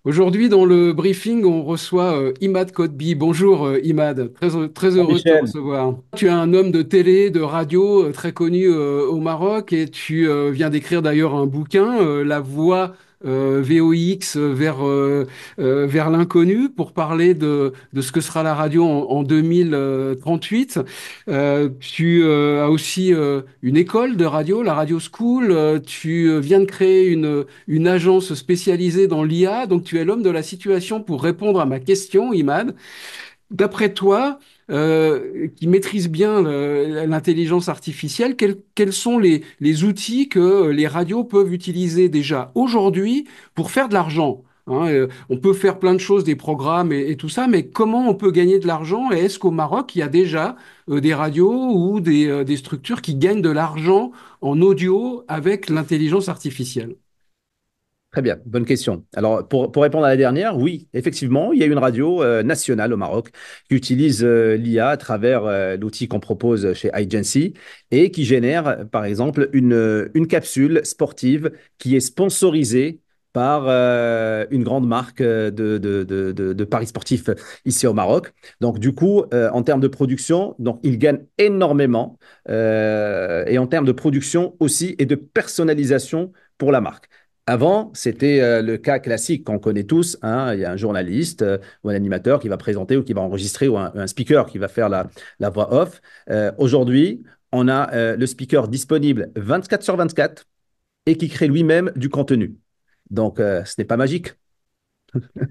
Aujourd'hui, dans le briefing, on reçoit Imad Kotbi. Bonjour Imad, très heureux de te Michel, recevoir. Tu es un homme de télé, de radio très connu au Maroc et tu viens d'écrire d'ailleurs un bouquin, La Voix VOX vers l'inconnu, pour parler de ce que sera la radio en 2038. Tu as aussi une école de radio, la Radio School. Tu viens de créer une agence spécialisée dans l'IA. Donc, tu es l'homme de la situation pour répondre à ma question, Imad. D'après toi, qui maîtrise bien l'intelligence artificielle, quels sont les outils que les radios peuvent utiliser déjà aujourd'hui pour faire de l'argent? Hein, on peut faire plein de choses, des programmes et tout ça, mais comment on peut gagner de l'argent? Et est-ce qu'au Maroc, il y a déjà des radios ou des structures qui gagnent de l'argent en audio avec l'intelligence artificielle? très bien, bonne question. Alors, pour répondre à la dernière, oui, effectivement, il y a une radio nationale au Maroc qui utilise l'IA à travers l'outil qu'on propose chez iGency et qui génère, par exemple, une capsule sportive qui est sponsorisée par une grande marque de paris sportifs ici au Maroc. Donc, du coup, en termes de production, donc, ils gagnent énormément et en termes de production aussi et de personnalisation pour la marque. Avant, c'était le cas classique qu'on connaît tous, hein. Il y a un journaliste ou un animateur qui va présenter ou qui va enregistrer ou un speaker qui va faire la voix off. Aujourd'hui, on a le speaker disponible 24 sur 24 et qui crée lui-même du contenu. Donc, ce n'est pas magique.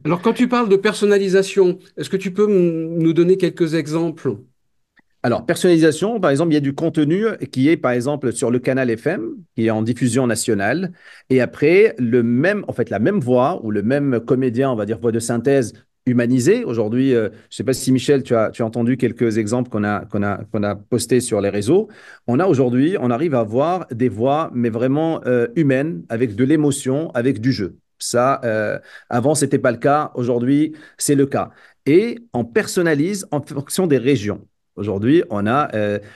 Alors, quand tu parles de personnalisation, est-ce que tu peux nous donner quelques exemples? Alors, personnalisation, par exemple, il y a du contenu qui est, par exemple, sur le canal FM, qui est en diffusion nationale. Et après, en fait, la même voix ou le même comédien, on va dire voix de synthèse humanisée. Aujourd'hui, je ne sais pas si Michel, tu as entendu quelques exemples qu'on a postés sur les réseaux. Aujourd'hui, on arrive à avoir des voix, mais vraiment humaines, avec de l'émotion, avec du jeu. Ça, avant, ce n'était pas le cas. Aujourd'hui, c'est le cas. Et on personnalise en fonction des régions. Aujourd'hui, on a,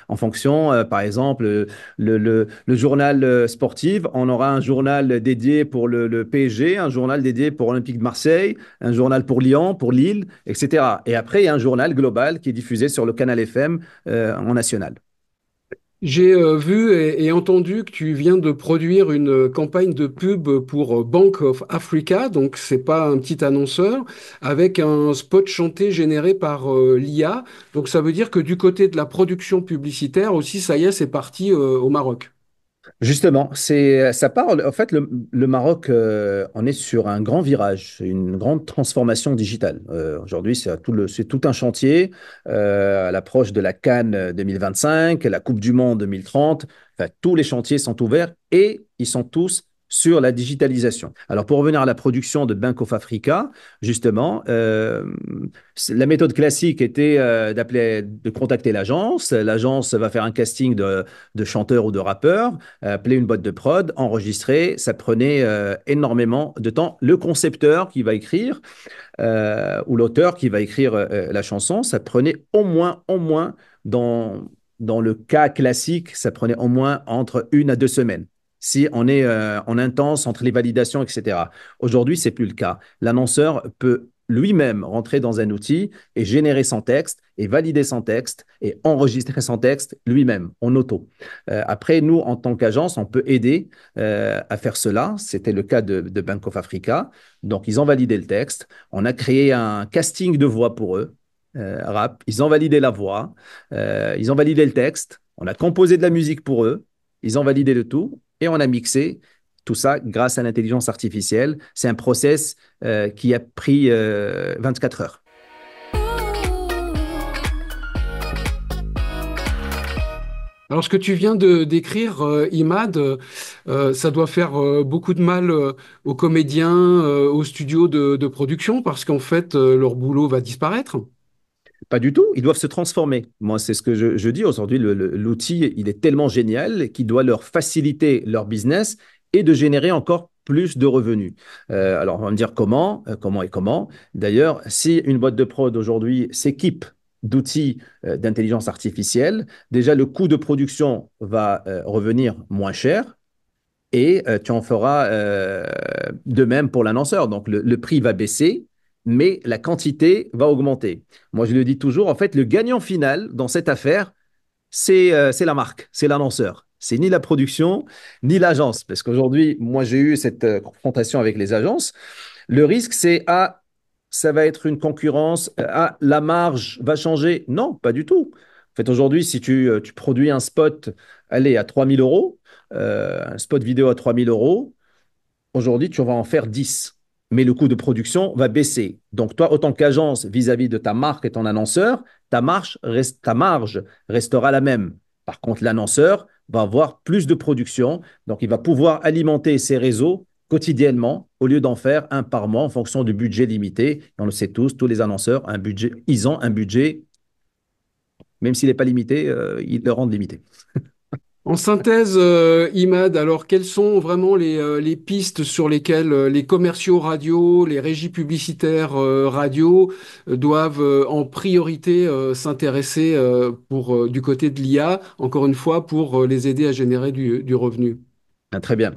en fonction, par exemple, le journal sportif, on aura un journal dédié pour le PSG, un journal dédié pour Olympique de Marseille, un journal pour Lyon, pour Lille, etc. Et après, il y a un journal global qui est diffusé sur le canal FM en national. J'ai vu et entendu que tu viens de produire une campagne de pub pour Bank of Africa, donc c'est pas un petit annonceur, avec un spot chanté généré par l'IA. Donc ça veut dire que du côté de la production publicitaire aussi, ça y est, c'est parti au Maroc. Justement, ça parle. En fait, le Maroc, on est sur un grand virage, une grande transformation digitale. Aujourd'hui, c'est tout un chantier à l'approche de la Cannes 2025, la Coupe du Monde 2030. Enfin, tous les chantiers sont ouverts et ils sont tous sur la digitalisation. Alors, pour revenir à la production de Bank of Africa, justement, la méthode classique était de contacter l'agence. L'agence va faire un casting de chanteurs ou de rappeurs, appeler une boîte de prod, enregistrer, ça prenait énormément de temps. Le concepteur qui va écrire ou l'auteur qui va écrire la chanson, ça prenait au moins dans le cas classique, ça prenait au moins entre 1 à 2 semaines. Si on est en intense entre les validations, etc. Aujourd'hui, c'est plus le cas. L'annonceur peut lui-même rentrer dans un outil et générer son texte et valider son texte et enregistrer son texte lui-même en auto. Après, nous, en tant qu'agence, on peut aider à faire cela. C'était le cas de Bank of Africa. Donc, ils ont validé le texte. On a créé un casting de voix pour eux, rap. Ils ont validé la voix. Ils ont validé le texte. On a composé de la musique pour eux. Ils ont validé le tout. Et on a mixé tout ça grâce à l'intelligence artificielle. C'est un process qui a pris 24 heures. Alors, ce que tu viens de décrire, Imad, ça doit faire beaucoup de mal aux comédiens, aux studios de production, parce qu'en fait, leur boulot va disparaître. Pas du tout, ils doivent se transformer. Moi, c'est ce que je dis aujourd'hui. L'outil, il est tellement génial qu'il doit leur faciliter leur business et de générer encore plus de revenus. Alors, on va me dire comment. D'ailleurs, si une boîte de prod aujourd'hui s'équipe d'outils d'intelligence artificielle, déjà le coût de production va revenir moins cher. et tu en feras de même pour l'annonceur. Donc, le prix va baisser, mais la quantité va augmenter. Moi, je le dis toujours, en fait, le gagnant final dans cette affaire, c'est la marque, c'est l'annonceur. C'est ni la production, ni l'agence. Parce qu'aujourd'hui, moi, j'ai eu cette confrontation avec les agences. Le risque, c'est, ah, ça va être une concurrence, ah, la marge va changer. Non, pas du tout. En fait, aujourd'hui, si tu produis un spot, allez, à 3 000 euros, un spot vidéo à 3 000 euros, aujourd'hui, tu vas en faire 10. Mais le coût de production va baisser. Donc, toi, autant qu'agence vis-à-vis de ta marque et ton annonceur, ta marge restera la même. Par contre, l'annonceur va avoir plus de production. Donc, il va pouvoir alimenter ses réseaux quotidiennement au lieu d'en faire un par mois en fonction du budget limité. Et on le sait tous les annonceurs, ils ont un budget, même s'il n'est pas limité, ils le rendent limité. En synthèse, Imad, alors quelles sont vraiment les pistes sur lesquelles les commerciaux radio, les régies publicitaires radio doivent en priorité s'intéresser du côté de l'IA, encore une fois, pour les aider à générer du revenu? Ah, très bien.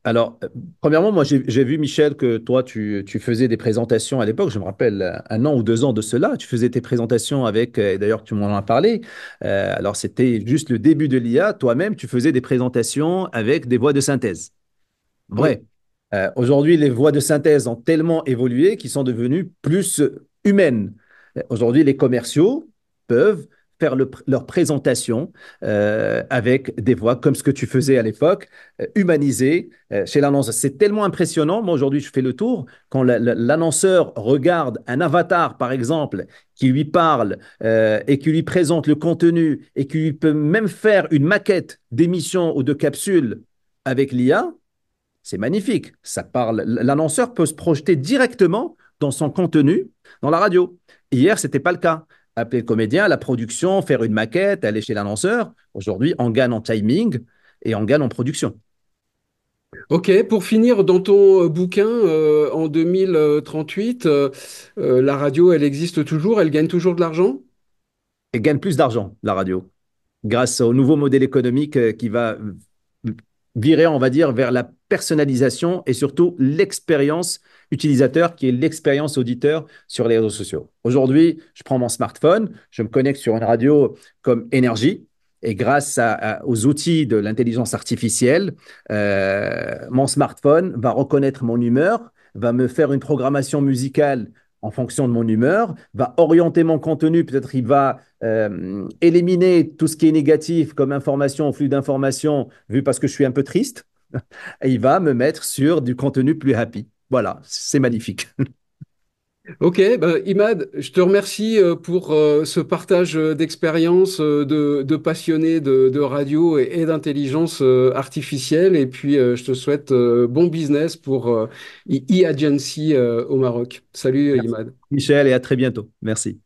Alors, premièrement, moi, j'ai vu, Michel, que toi, tu faisais des présentations à l'époque. Je me rappelle, 1 an ou 2 ans de cela, tu faisais tes présentations avec, et d'ailleurs, tu m'en as parlé. Alors, c'était juste le début de l'IA. Toi-même, tu faisais des présentations avec des voix de synthèse. Oui. Vrai. Aujourd'hui, les voix de synthèse ont tellement évolué qu'ils sont devenues plus humaines. Aujourd'hui, les commerciaux peuvent faire leur présentation avec des voix comme ce que tu faisais à l'époque, humanisées chez l'annonceur. C'est tellement impressionnant. Moi, aujourd'hui, je fais le tour. Quand l'annonceur regarde un avatar, par exemple, qui lui parle et qui lui présente le contenu et qui lui peut même faire une maquette d'émission ou de capsule avec l'IA, c'est magnifique. Ça parle. L'annonceur peut se projeter directement dans son contenu dans la radio. Hier, ce n'était pas le cas. Appeler le comédien, la production, faire une maquette, aller chez l'annonceur. Aujourd'hui, on gagne en timing et on gagne en production. Ok, pour finir, dans ton bouquin, en 2038, la radio, elle existe toujours, elle gagne toujours de l'argent? Et gagne plus d'argent, la radio, grâce au nouveau modèle économique qui va virer, on va dire, vers la personnalisation et surtout l'expérience utilisateur qui est l'expérience auditeur sur les réseaux sociaux. Aujourd'hui, je prends mon smartphone, je me connecte sur une radio comme Énergie et grâce aux outils de l'intelligence artificielle, mon smartphone va reconnaître mon humeur, va me faire une programmation musicale en fonction de mon humeur, va orienter mon contenu, peut-être il va éliminer tout ce qui est négatif comme information, flux d'informations, vu parce que je suis un peu triste, et il va me mettre sur du contenu plus happy. Voilà, c'est magnifique. Ok, ben, Imad, je te remercie pour ce partage d'expérience de passionnés de radio et d'intelligence artificielle. Et puis, je te souhaite bon business pour e-Agency au Maroc. Salut, Merci, Imad. Michel, et à très bientôt. Merci.